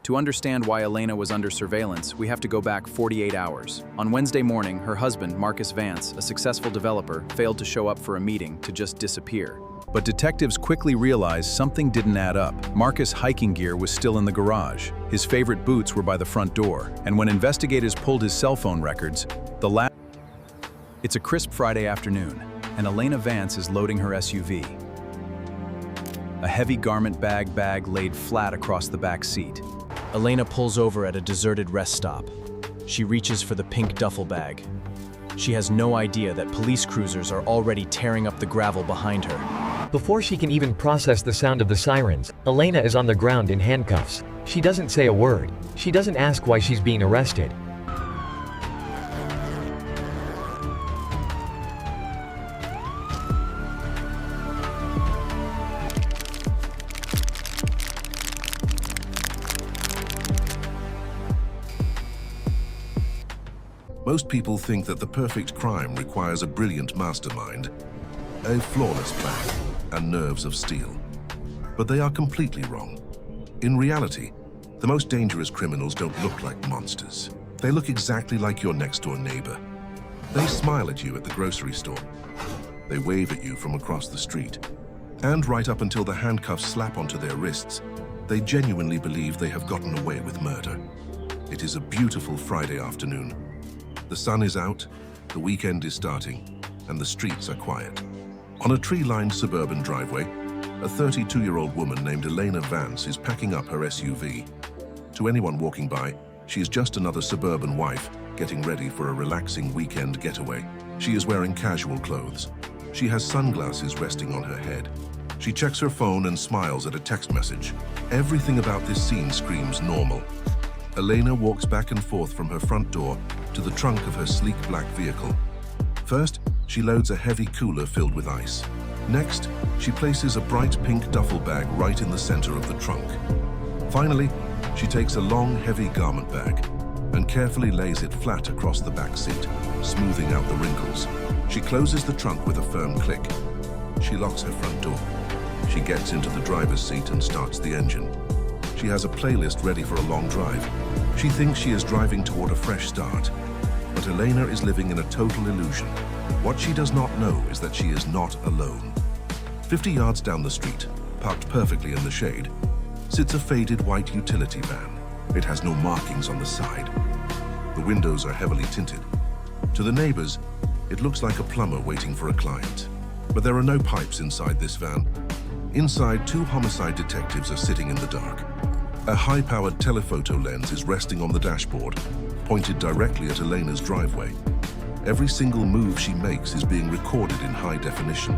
To understand why Elena was under surveillance, we have to go back 48 hours. On Wednesday morning, her husband, Marcus Vance, a successful developer, failed to show up for a meeting to just disappear. But detectives quickly realized something didn't add up. Marcus' hiking gear was still in the garage. His favorite boots were by the front door. And when investigators pulled his cell phone records, It's a crisp Friday afternoon, and Elena Vance is loading her SUV. A heavy garment bag laid flat across the back seat. Elena pulls over at a deserted rest stop. She reaches for the pink duffel bag. She has no idea that police cruisers are already tearing up the gravel behind her. Before she can even process the sound of the sirens, Elena is on the ground in handcuffs. She doesn't say a word. She doesn't ask why she's being arrested. Most people think that the perfect crime requires a brilliant mastermind, a flawless plan, and nerves of steel. But they are completely wrong. In reality, the most dangerous criminals don't look like monsters. They look exactly like your next-door neighbor. They smile at you at the grocery store. They wave at you from across the street. And right up until the handcuffs slap onto their wrists, they genuinely believe they have gotten away with murder. It is a beautiful Friday afternoon. The sun is out, the weekend is starting, and the streets are quiet. On a tree-lined suburban driveway, a 32-year-old woman named Elena Vance is packing up her SUV. To anyone walking by, she is just another suburban wife getting ready for a relaxing weekend getaway. She is wearing casual clothes. She has sunglasses resting on her head. She checks her phone and smiles at a text message. Everything about this scene screams normal. Elena walks back and forth from her front door to the trunk of her sleek black vehicle. First, she loads a heavy cooler filled with ice. Next, she places a bright pink duffel bag right in the center of the trunk. Finally, she takes a long, heavy garment bag and carefully lays it flat across the back seat, smoothing out the wrinkles. She closes the trunk with a firm click. She locks her front door. She gets into the driver's seat and starts the engine. She has a playlist ready for a long drive. She thinks she is driving toward a fresh start, but Elena is living in a total illusion. What she does not know is that she is not alone. 50 yards down the street, parked perfectly in the shade, sits a faded white utility van. It has no markings on the side. The windows are heavily tinted. To the neighbors, it looks like a plumber waiting for a client. But there are no pipes inside this van. Inside, two homicide detectives are sitting in the dark. A high-powered telephoto lens is resting on the dashboard, pointed directly at Elena's driveway. Every single move she makes is being recorded in high definition.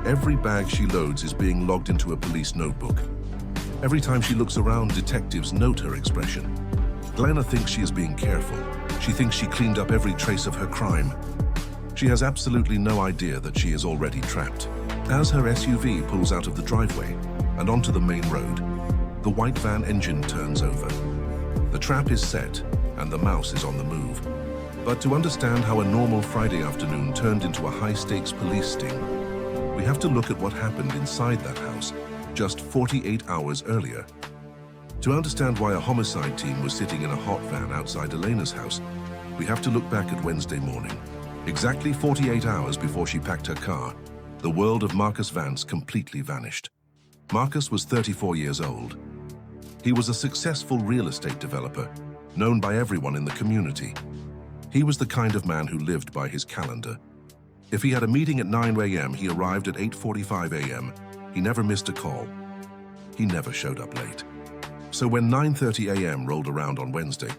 Every bag she loads is being logged into a police notebook. Every time she looks around, detectives note her expression. Elena thinks she is being careful. She thinks she cleaned up every trace of her crime. She has absolutely no idea that she is already trapped. As her SUV pulls out of the driveway and onto the main road, the white van engine turns over. The trap is set and the mouse is on the move. But to understand how a normal Friday afternoon turned into a high-stakes police sting, we have to look at what happened inside that house just 48 hours earlier. To understand why a homicide team was sitting in a hot van outside Elena's house, we have to look back at Wednesday morning. Exactly 48 hours before she packed her car, the world of Marcus Vance completely vanished. Marcus was 34 years old. He was a successful real estate developer, known by everyone in the community. He was the kind of man who lived by his calendar. If he had a meeting at 9 a.m., he arrived at 8:45 a.m. He never missed a call. He never showed up late. So when 9:30 a.m. rolled around on Wednesday,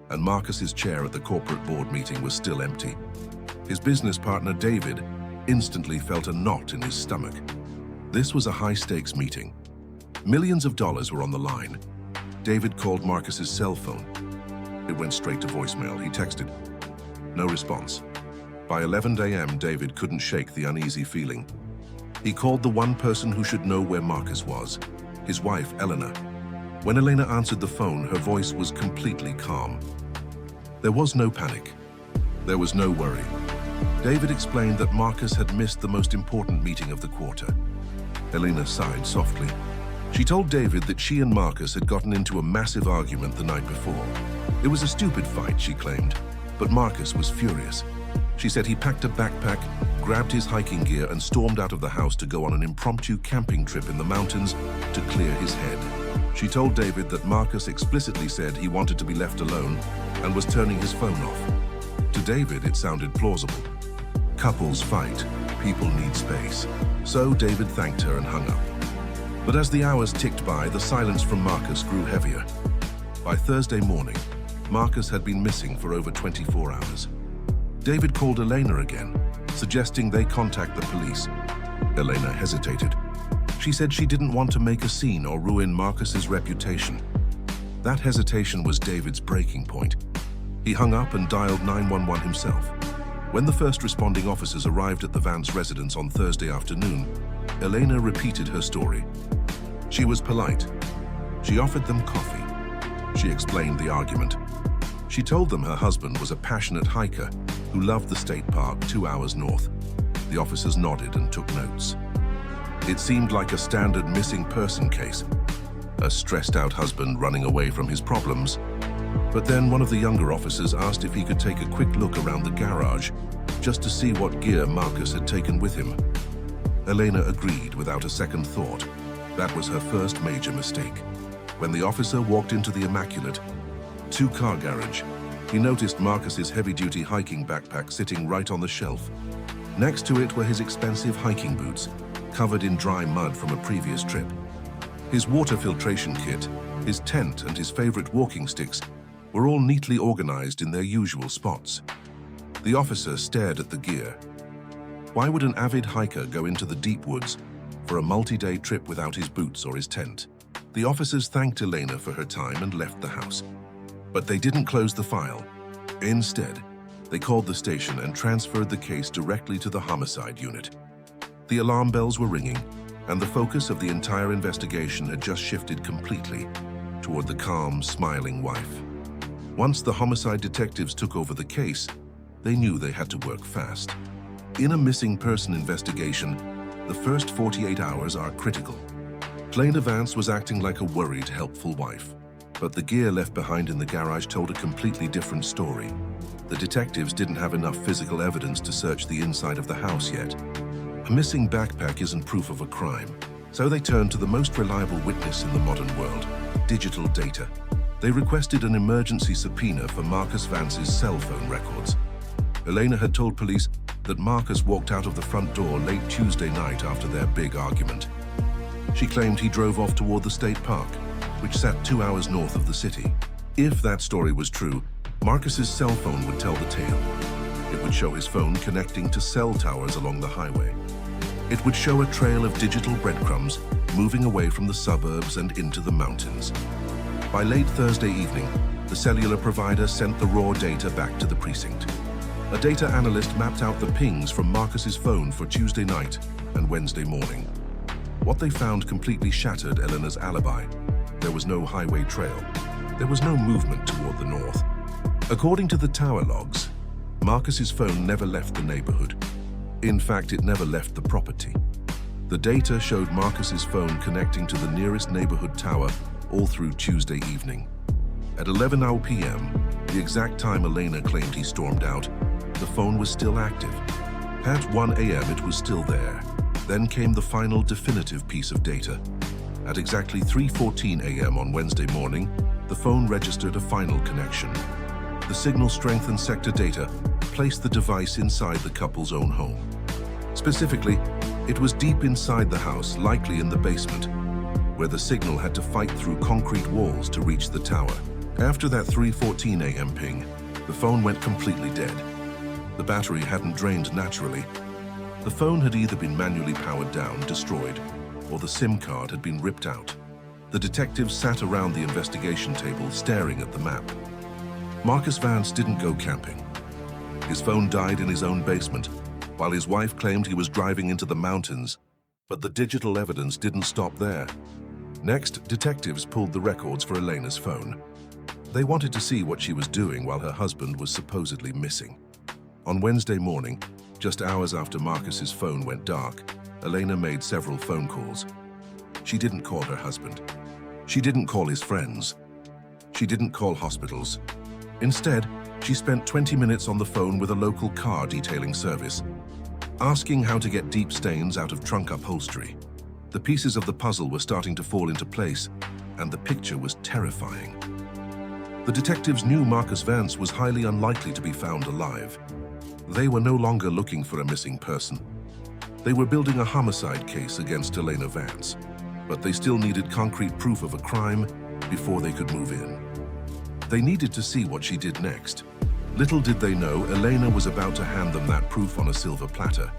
and Marcus's chair at the corporate board meeting was still empty, his business partner, David, instantly felt a knot in his stomach. This was a high-stakes meeting. Millions of dollars were on the line. David called Marcus's cell phone. It went straight to voicemail. He texted. No response. By 11 a.m., David couldn't shake the uneasy feeling. He called the one person who should know where Marcus was, his wife, Elena. When Elena answered the phone, her voice was completely calm. There was no panic. There was no worry. David explained that Marcus had missed the most important meeting of the quarter. Elena sighed softly. She told David that she and Marcus had gotten into a massive argument the night before. It was a stupid fight, she claimed, but Marcus was furious. She said he packed a backpack, grabbed his hiking gear, and stormed out of the house to go on an impromptu camping trip in the mountains to clear his head. She told David that Marcus explicitly said he wanted to be left alone and was turning his phone off. To David, it sounded plausible. Couples fight, people need space. So David thanked her and hung up. But as the hours ticked by, the silence from Marcus grew heavier. By Thursday morning, Marcus had been missing for over 24 hours. David called Elena again, suggesting they contact the police. Elena hesitated. She said she didn't want to make a scene or ruin Marcus's reputation. That hesitation was David's breaking point. He hung up and dialed 911 himself. When the first responding officers arrived at the Vance residence on Thursday afternoon, Elena repeated her story. She was polite. She offered them coffee. She explained the argument. She told them her husband was a passionate hiker who loved the state park 2 hours north. The officers nodded and took notes. It seemed like a standard missing person case, a stressed-out husband running away from his problems. But then one of the younger officers asked if he could take a quick look around the garage, just to see what gear Marcus had taken with him. Elena agreed without a second thought. That was her first major mistake. When the officer walked into the immaculate two-car garage, he noticed Marcus's heavy-duty hiking backpack sitting right on the shelf. Next to it were his expensive hiking boots, covered in dry mud from a previous trip. His water filtration kit, his tent, and his favorite walking sticks were all neatly organized in their usual spots. The officer stared at the gear. Why would an avid hiker go into the deep woods for a multi-day trip without his boots or his tent? The officers thanked Elena for her time and left the house. But they didn't close the file. Instead, they called the station and transferred the case directly to the homicide unit. The alarm bells were ringing, and the focus of the entire investigation had just shifted completely toward the calm, smiling wife. Once the homicide detectives took over the case, they knew they had to work fast. In a missing person investigation, the first 48 hours are critical. Elena Vance was acting like a worried, helpful wife. But the gear left behind in the garage told a completely different story. The detectives didn't have enough physical evidence to search the inside of the house yet. A missing backpack isn't proof of a crime, so they turned to the most reliable witness in the modern world, digital data. They requested an emergency subpoena for Marcus Vance's cell phone records. Elena had told police that Marcus walked out of the front door late Tuesday night after their big argument. She claimed he drove off toward the state park, which sat 2 hours north of the city. If that story was true, Marcus's cell phone would tell the tale. It would show his phone connecting to cell towers along the highway. It would show a trail of digital breadcrumbs moving away from the suburbs and into the mountains. By late Thursday evening, the cellular provider sent the raw data back to the precinct. A data analyst mapped out the pings from Marcus's phone for Tuesday night and Wednesday morning. What they found completely shattered Elena's alibi. There was no highway trail. There was no movement toward the north. According to the tower logs, Marcus's phone never left the neighborhood. In fact, it never left the property. The data showed Marcus's phone connecting to the nearest neighborhood tower all through Tuesday evening. At 11:00 p.m., the exact time Elena claimed he stormed out, the phone was still active. At 1 a.m., it was still there. Then came the final definitive piece of data. At exactly 3:14 a.m. on Wednesday morning, the phone registered a final connection. The signal strength and sector data placed the device inside the couple's own home. Specifically, it was deep inside the house, likely in the basement, where the signal had to fight through concrete walls to reach the tower. After that 3:14 a.m. ping, the phone went completely dead. The battery hadn't drained naturally. The phone had either been manually powered down, destroyed, or the SIM card had been ripped out. The detectives sat around the investigation table staring at the map. Marcus Vance didn't go camping. His phone died in his own basement, while his wife claimed he was driving into the mountains, but the digital evidence didn't stop there. Next, detectives pulled the records for Elena's phone. They wanted to see what she was doing while her husband was supposedly missing. On Wednesday morning, just hours after Marcus's phone went dark, Elena made several phone calls. She didn't call her husband. She didn't call his friends. She didn't call hospitals. Instead, she spent 20 minutes on the phone with a local car detailing service, asking how to get deep stains out of trunk upholstery. The pieces of the puzzle were starting to fall into place, and the picture was terrifying. The detectives knew Marcus Vance was highly unlikely to be found alive. They were no longer looking for a missing person. They were building a homicide case against Elena Vance, but they still needed concrete proof of a crime before they could move in. They needed to see what she did next. Little did they know, Elena was about to hand them that proof on a silver platter.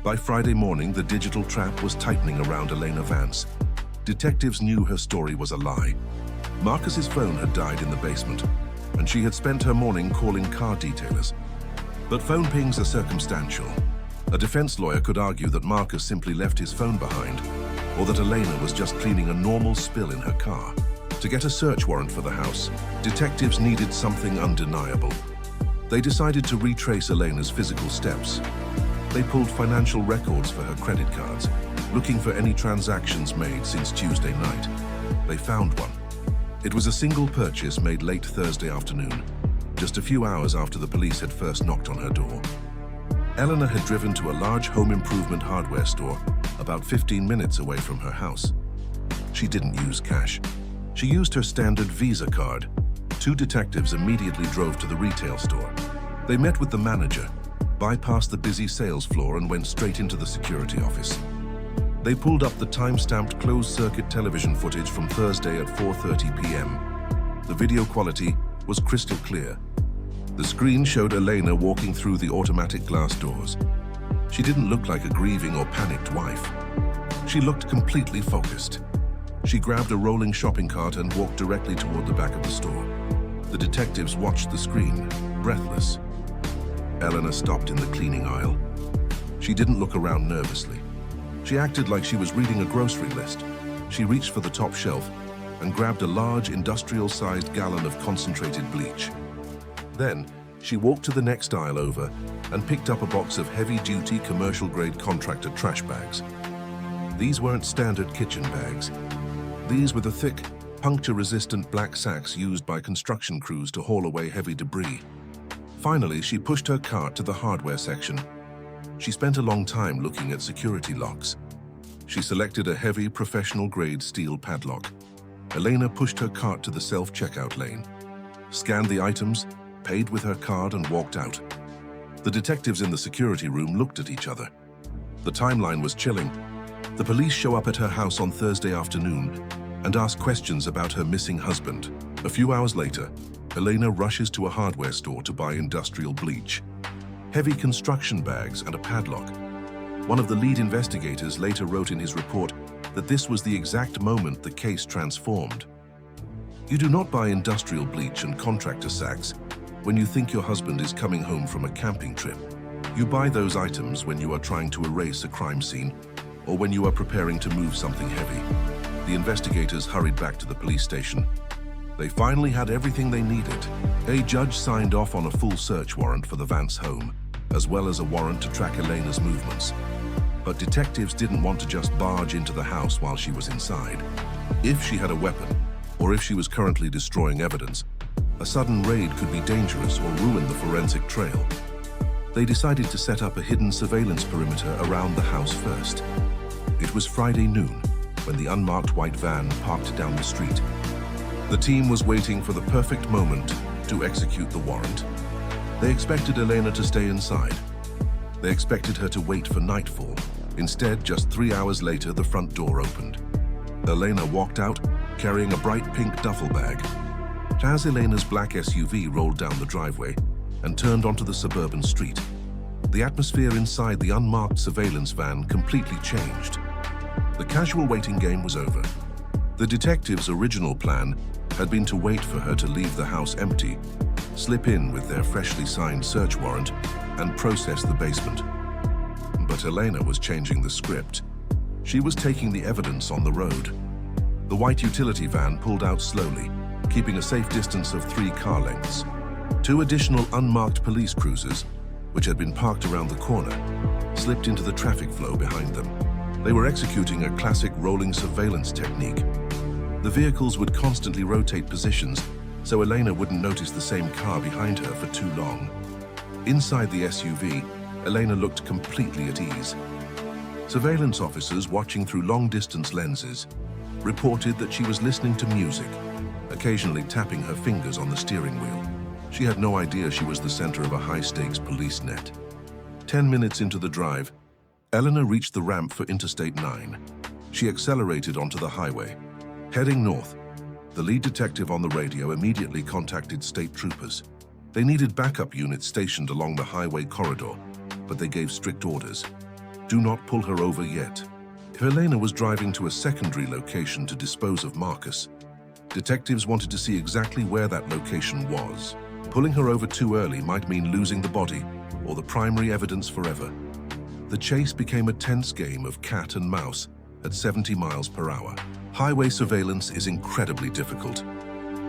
By Friday morning, the digital trap was tightening around Elena Vance. Detectives knew her story was a lie. Marcus's phone had died in the basement, and she had spent her morning calling car detailers. But phone pings are circumstantial. A defense lawyer could argue that Marcus simply left his phone behind, or that Elena was just cleaning a normal spill in her car. To get a search warrant for the house, detectives needed something undeniable. They decided to retrace Elena's physical steps. They pulled financial records for her credit cards, looking for any transactions made since Tuesday night. They found one. It was a single purchase made late Thursday afternoon, just a few hours after the police had first knocked on her door. Elena had driven to a large home improvement hardware store about 15 minutes away from her house. She didn't use cash. She used her standard Visa card. Two detectives immediately drove to the retail store. They met with the manager, bypassed the busy sales floor, and went straight into the security office. They pulled up the time-stamped closed-circuit television footage from Thursday at 4:30 p.m. The video quality was crystal clear. The screen showed Elena walking through the automatic glass doors. She didn't look like a grieving or panicked wife. She looked completely focused. She grabbed a rolling shopping cart and walked directly toward the back of the store. The detectives watched the screen, breathless. Elena stopped in the cleaning aisle. She didn't look around nervously. She acted like she was reading a grocery list. She reached for the top shelf and grabbed a large industrial-sized gallon of concentrated bleach. Then, she walked to the next aisle over and picked up a box of heavy-duty commercial-grade contractor trash bags. These weren't standard kitchen bags. These were the thick, puncture-resistant black sacks used by construction crews to haul away heavy debris. Finally, she pushed her cart to the hardware section. She spent a long time looking at security locks. She selected a heavy, professional-grade steel padlock. Elena pushed her cart to the self-checkout lane, scanned the items, paid with her card, and walked out. The detectives in the security room looked at each other. The timeline was chilling. The police show up at her house on Thursday afternoon and ask questions about her missing husband. A few hours later, Elena rushes to a hardware store to buy industrial bleach, heavy construction bags, and a padlock. One of the lead investigators later wrote in his report that this was the exact moment the case transformed. You do not buy industrial bleach and contractor sacks when you think your husband is coming home from a camping trip. You buy those items when you are trying to erase a crime scene or when you are preparing to move something heavy. The investigators hurried back to the police station. They finally had everything they needed. A judge signed off on a full search warrant for the Vance home, as well as a warrant to track Elena's movements. But detectives didn't want to just barge into the house while she was inside. If she had a weapon, or if she was currently destroying evidence, a sudden raid could be dangerous or ruin the forensic trail. They decided to set up a hidden surveillance perimeter around the house first. It was Friday noon when the unmarked white van parked down the street. The team was waiting for the perfect moment to execute the warrant. They expected Elena to stay inside. They expected her to wait for nightfall. Instead, just 3 hours later, the front door opened. Elena walked out, carrying a bright pink duffel bag. As Elena's black SUV rolled down the driveway and turned onto the suburban street, the atmosphere inside the unmarked surveillance van completely changed. The casual waiting game was over. The detectives' original plan had been to wait for her to leave the house empty, slip in with their freshly signed search warrant, and process the basement. But Elena was changing the script. She was taking the evidence on the road. The white utility van pulled out slowly, keeping a safe distance of 3 car lengths. 2 additional unmarked police cruisers, which had been parked around the corner, slipped into the traffic flow behind them. They were executing a classic rolling surveillance technique. The vehicles would constantly rotate positions, so Elena wouldn't notice the same car behind her for too long. Inside the SUV, Elena looked completely at ease. Surveillance officers watching through long-distance lenses reported that she was listening to music, occasionally tapping her fingers on the steering wheel. She had no idea she was the center of a high-stakes police net. 10 minutes into the drive, Elena reached the ramp for Interstate 9. She accelerated onto the highway. Heading north, the lead detective on the radio immediately contacted state troopers. They needed backup units stationed along the highway corridor, but they gave strict orders. Do not pull her over yet. If Elena was driving to a secondary location to dispose of Marcus, detectives wanted to see exactly where that location was. Pulling her over too early might mean losing the body or the primary evidence forever. The chase became a tense game of cat and mouse at 70 miles per hour. Highway surveillance is incredibly difficult.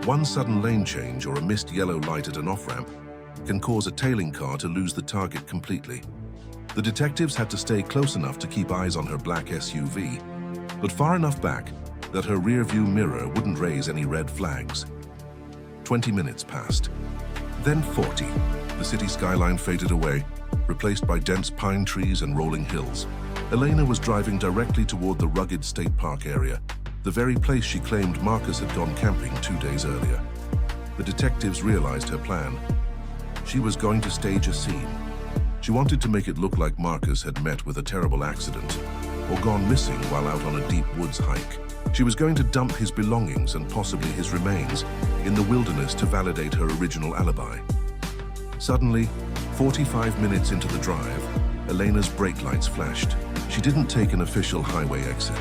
One sudden lane change or a missed yellow light at an off-ramp can cause a tailing car to lose the target completely. The detectives had to stay close enough to keep eyes on her black SUV, but far enough back that her rear-view mirror wouldn't raise any red flags. 20 minutes passed. Then 40. The city skyline faded away, replaced by dense pine trees and rolling hills. Elena was driving directly toward the rugged state park area, the very place she claimed Marcus had gone camping 2 days earlier. The detectives realized her plan. She was going to stage a scene. She wanted to make it look like Marcus had met with a terrible accident or gone missing while out on a deep woods hike. She was going to dump his belongings and possibly his remains in the wilderness to validate her original alibi. Suddenly, 45 minutes into the drive, Elena's brake lights flashed. She didn't take an official highway exit.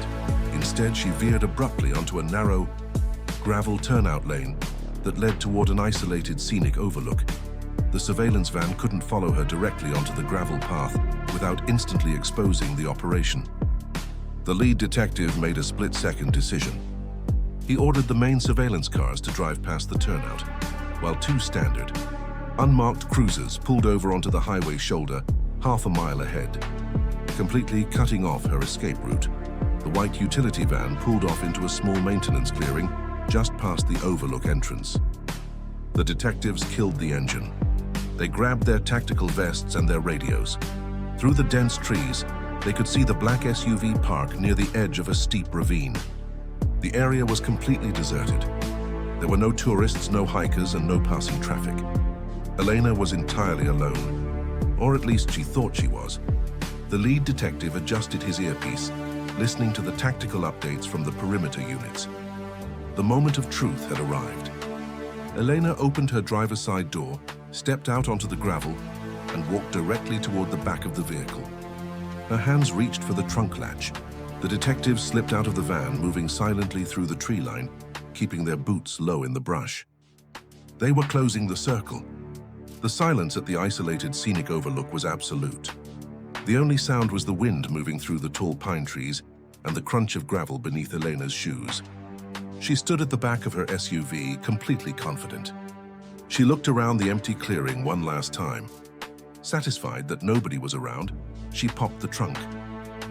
Instead, she veered abruptly onto a narrow, gravel turnout lane that led toward an isolated scenic overlook. The surveillance van couldn't follow her directly onto the gravel path without instantly exposing the operation. The lead detective made a split-second decision. He ordered the main surveillance cars to drive past the turnout, while two standard, unmarked cruisers pulled over onto the highway shoulder half a mile ahead, completely cutting off her escape route. The white utility van pulled off into a small maintenance clearing just past the overlook entrance. The detectives killed the engine. They grabbed their tactical vests and their radios. Through the dense trees, they could see the black SUV park near the edge of a steep ravine. The area was completely deserted. There were no tourists, no hikers, and no passing traffic. Elena was entirely alone, or at least she thought she was. The lead detective adjusted his earpiece, listening to the tactical updates from the perimeter units. The moment of truth had arrived. Elena opened her driver's side door, stepped out onto the gravel, and walked directly toward the back of the vehicle. Her hands reached for the trunk latch. The detectives slipped out of the van, moving silently through the tree line, keeping their boots low in the brush. They were closing the circle. The silence at the isolated scenic overlook was absolute. The only sound was the wind moving through the tall pine trees and the crunch of gravel beneath Elena's shoes. She stood at the back of her SUV, completely confident. She looked around the empty clearing one last time. Satisfied that nobody was around, she popped the trunk.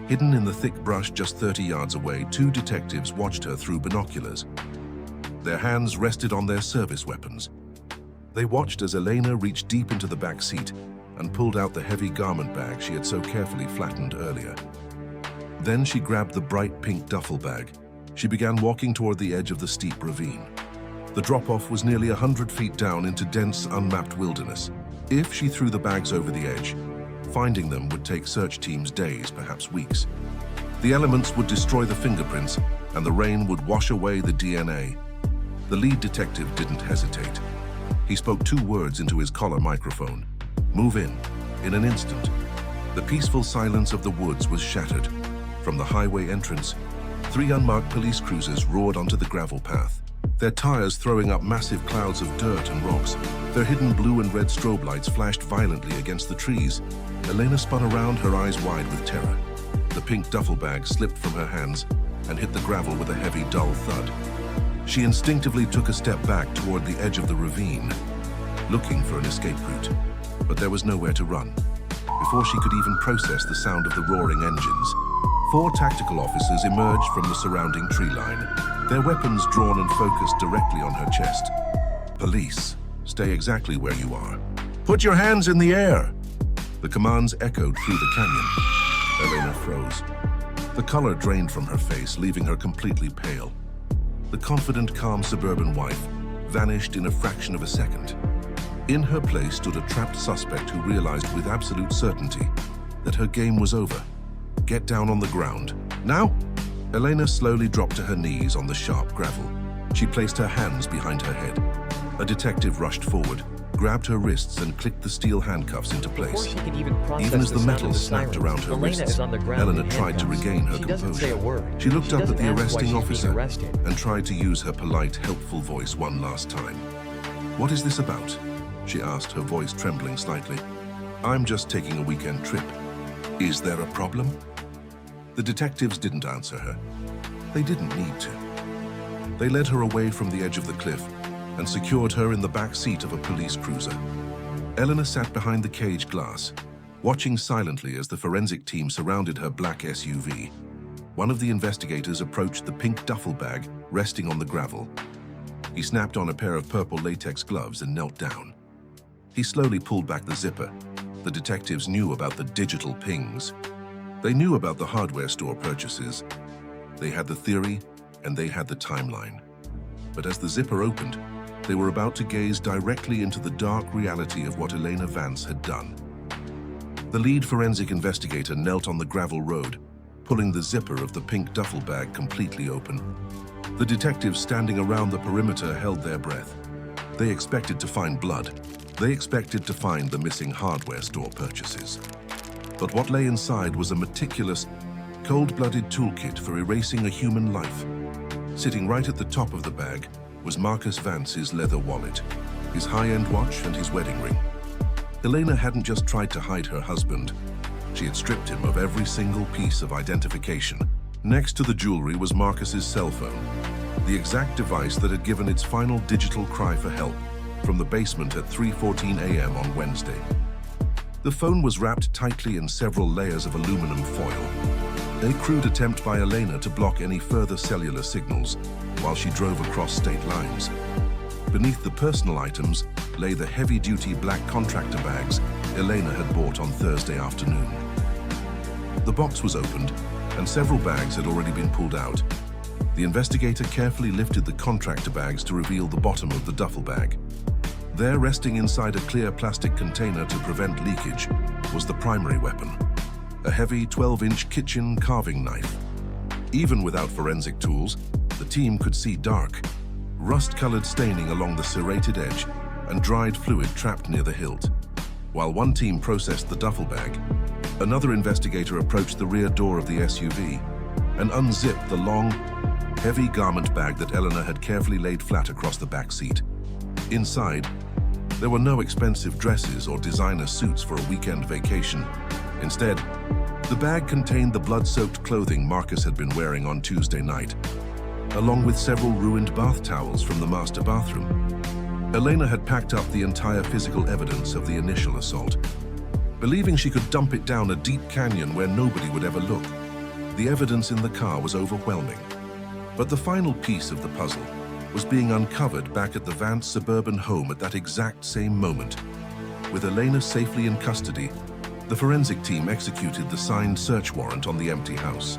Hidden in the thick brush just 30 yards away, two detectives watched her through binoculars. Their hands rested on their service weapons. They watched as Elena reached deep into the back seat and pulled out the heavy garment bag she had so carefully flattened earlier. Then she grabbed the bright pink duffel bag. She began walking toward the edge of the steep ravine. The drop-off was nearly 100 feet down into dense, unmapped wilderness. If she threw the bags over the edge, finding them would take search teams days, perhaps weeks. The elements would destroy the fingerprints, and the rain would wash away the DNA. The lead detective didn't hesitate. He spoke 2 words into his collar microphone. Move in. In an instant, the peaceful silence of the woods was shattered. From the highway entrance, 3 unmarked police cruisers roared onto the gravel path, their tires throwing up massive clouds of dirt and rocks. Their hidden blue and red strobe lights flashed violently against the trees. Elena spun around, her eyes wide with terror. The pink duffel bag slipped from her hands and hit the gravel with a heavy, dull thud. She instinctively took a step back toward the edge of the ravine, looking for an escape route, but there was nowhere to run. Before she could even process the sound of the roaring engines, 4 tactical officers emerged from the surrounding tree line, their weapons drawn and focused directly on her chest. "Police, stay exactly where you are. Put your hands in the air!" The commands echoed through the canyon. Elena froze. The color drained from her face, leaving her completely pale. The confident, calm suburban wife vanished in a fraction of a second. In her place stood a trapped suspect who realized with absolute certainty that her game was over. "Get down on the ground. Now!" Elena slowly dropped to her knees on the sharp gravel. She placed her hands behind her head. A detective rushed forward, grabbed her wrists and clicked the steel handcuffs into Before place. she could even process Even as the sound metal of the snapped sirens, around her Elena wrists, is on the ground Elena in tried to handcuffs. regain her She doesn't say a composure. word. She looked up at doesn't the ask why arresting she's being officer arrested. and tried to use her polite, helpful voice one last time. "What is this about?" she asked, her voice trembling slightly. "I'm just taking a weekend trip. Is there a problem?" The detectives didn't answer her. They didn't need to. They led her away from the edge of the cliff and secured her in the back seat of a police cruiser. Elena sat behind the cage glass, watching silently as the forensic team surrounded her black SUV. One of the investigators approached the pink duffel bag resting on the gravel. He snapped on a pair of purple latex gloves and knelt down. He slowly pulled back the zipper. The detectives knew about the digital pings. They knew about the hardware store purchases. They had the theory, and they had the timeline. But as the zipper opened, they were about to gaze directly into the dark reality of what Elena Vance had done. The lead forensic investigator knelt on the gravel road, pulling the zipper of the pink duffel bag completely open. The detectives standing around the perimeter held their breath. They expected to find blood. They expected to find the missing hardware store purchases. But what lay inside was a meticulous, cold-blooded toolkit for erasing a human life. Sitting right at the top of the bag was Marcus Vance's leather wallet, his high-end watch and his wedding ring. Elena hadn't just tried to hide her husband. She had stripped him of every single piece of identification. Next to the jewelry was Marcus's cell phone, the exact device that had given its final digital cry for help from the basement at 3:14 a.m. on Wednesday. The phone was wrapped tightly in several layers of aluminum foil, a crude attempt by Elena to block any further cellular signals while she drove across state lines. Beneath the personal items lay the heavy-duty black contractor bags Elena had bought on Thursday afternoon. The box was opened, and several bags had already been pulled out. The investigator carefully lifted the contractor bags to reveal the bottom of the duffel bag. There, resting inside a clear plastic container to prevent leakage, was the primary weapon, a heavy 12-inch kitchen carving knife. Even without forensic tools, the team could see dark, rust-colored staining along the serrated edge and dried fluid trapped near the hilt. While one team processed the duffel bag, another investigator approached the rear door of the SUV and unzipped the long, heavy garment bag that Elena had carefully laid flat across the back seat. Inside, there were no expensive dresses or designer suits for a weekend vacation. Instead, the bag contained the blood-soaked clothing Marcus had been wearing on Tuesday night, along with several ruined bath towels from the master bathroom. Elena had packed up the entire physical evidence of the initial assault, believing she could dump it down a deep canyon where nobody would ever look. The evidence in the car was overwhelming. But the final piece of the puzzle was being uncovered back at the Vance suburban home at that exact same moment. With Elena safely in custody, the forensic team executed the signed search warrant on the empty house.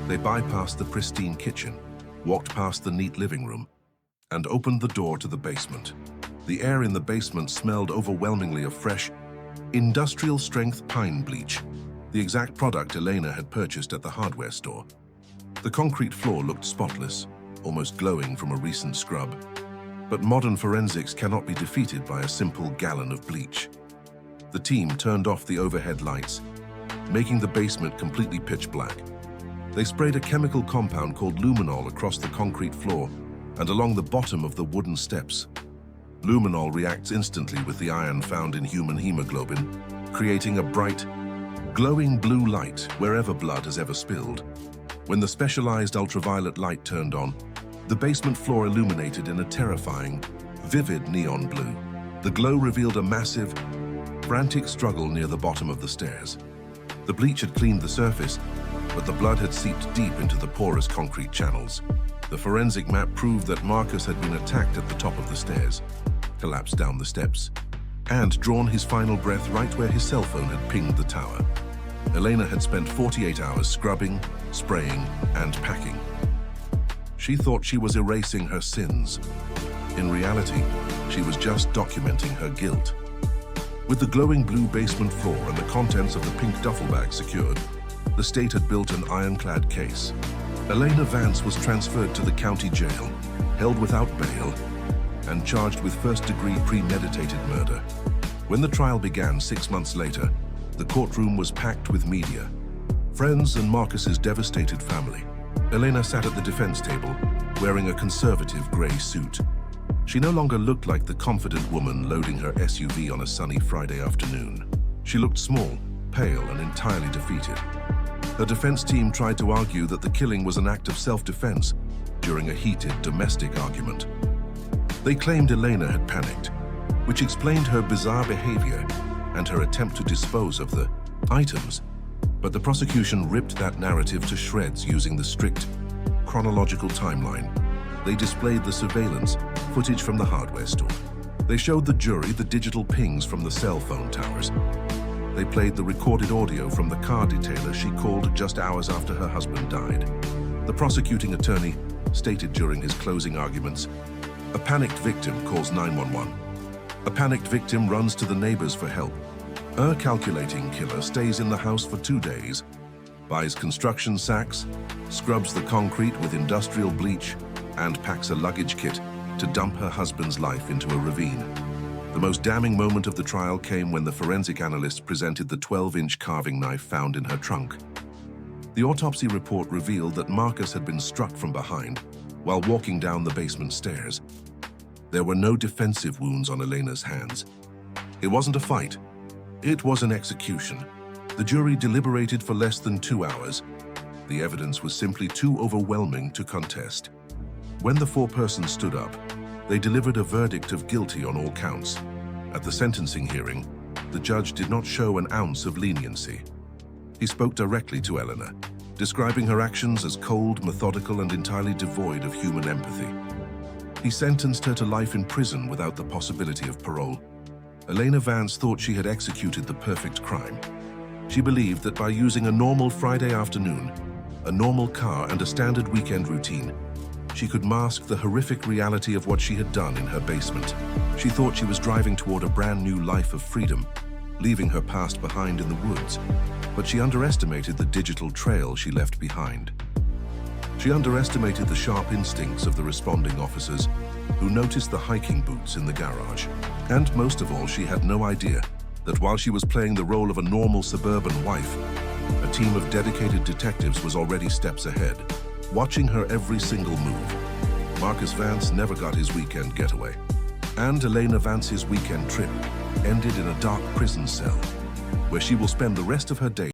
They bypassed the pristine kitchen, walked past the neat living room, and opened the door to the basement. The air in the basement smelled overwhelmingly of fresh, industrial-strength pine bleach, the exact product Elena had purchased at the hardware store. The concrete floor looked spotless, almost glowing from a recent scrub. But modern forensics cannot be defeated by a simple gallon of bleach. The team turned off the overhead lights, making the basement completely pitch black. They sprayed a chemical compound called luminol across the concrete floor and along the bottom of the wooden steps. Luminol reacts instantly with the iron found in human hemoglobin, creating a bright, glowing blue light wherever blood has ever spilled. When the specialized ultraviolet light turned on, the basement floor illuminated in a terrifying, vivid neon blue. The glow revealed a massive, frantic struggle near the bottom of the stairs. The bleach had cleaned the surface, but the blood had seeped deep into the porous concrete channels. The forensic map proved that Marcus had been attacked at the top of the stairs, collapsed down the steps, and drawn his final breath right where his cell phone had pinged the tower. Elena had spent 48 hours scrubbing, spraying, and packing. She thought she was erasing her sins. In reality, she was just documenting her guilt. With the glowing blue basement floor and the contents of the pink duffel bag secured, the state had built an ironclad case. Elena Vance was transferred to the county jail, held without bail, and charged with first-degree premeditated murder. When the trial began 6 months later, the courtroom was packed with media, friends, and Marcus's devastated family. Elena sat at the defense table, wearing a conservative gray suit. She no longer looked like the confident woman loading her SUV on a sunny Friday afternoon. She looked small, pale, and entirely defeated. Her defense team tried to argue that the killing was an act of self-defense during a heated domestic argument. They claimed Elena had panicked, which explained her bizarre behavior and her attempt to dispose of the items. But the prosecution ripped that narrative to shreds using the strict, chronological timeline. They displayed the surveillance footage from the hardware store. They showed the jury the digital pings from the cell phone towers. They played the recorded audio from the car detailer she called just hours after her husband died. The prosecuting attorney stated during his closing arguments, "A panicked victim calls 911. A panicked victim runs to the neighbors for help. A calculating killer stays in the house for 2 days, buys construction sacks, scrubs the concrete with industrial bleach, and packs a luggage kit to dump her husband's life into a ravine." The most damning moment of the trial came when the forensic analyst presented the 12-inch carving knife found in her trunk. The autopsy report revealed that Marcus had been struck from behind while walking down the basement stairs. There were no defensive wounds on Elena's hands. It wasn't a fight. It was an execution. The jury deliberated for less than 2 hours. The evidence was simply too overwhelming to contest. When the 4 persons stood up, they delivered a verdict of guilty on all counts. At the sentencing hearing, the judge did not show an ounce of leniency. He spoke directly to Elena, describing her actions as cold, methodical, and entirely devoid of human empathy. He sentenced her to life in prison without the possibility of parole. Elena Vance thought she had executed the perfect crime. She believed that by using a normal Friday afternoon, a normal car, and a standard weekend routine, she could mask the horrific reality of what she had done in her basement. She thought she was driving toward a brand new life of freedom, leaving her past behind in the woods, but she underestimated the digital trail she left behind. She underestimated the sharp instincts of the responding officers who noticed the hiking boots in the garage. And most of all, she had no idea that while she was playing the role of a normal suburban wife, a team of dedicated detectives was already steps ahead, watching her every single move. Marcus Vance never got his weekend getaway, and Elena Vance's weekend trip ended in a dark prison cell, where she will spend the rest of her days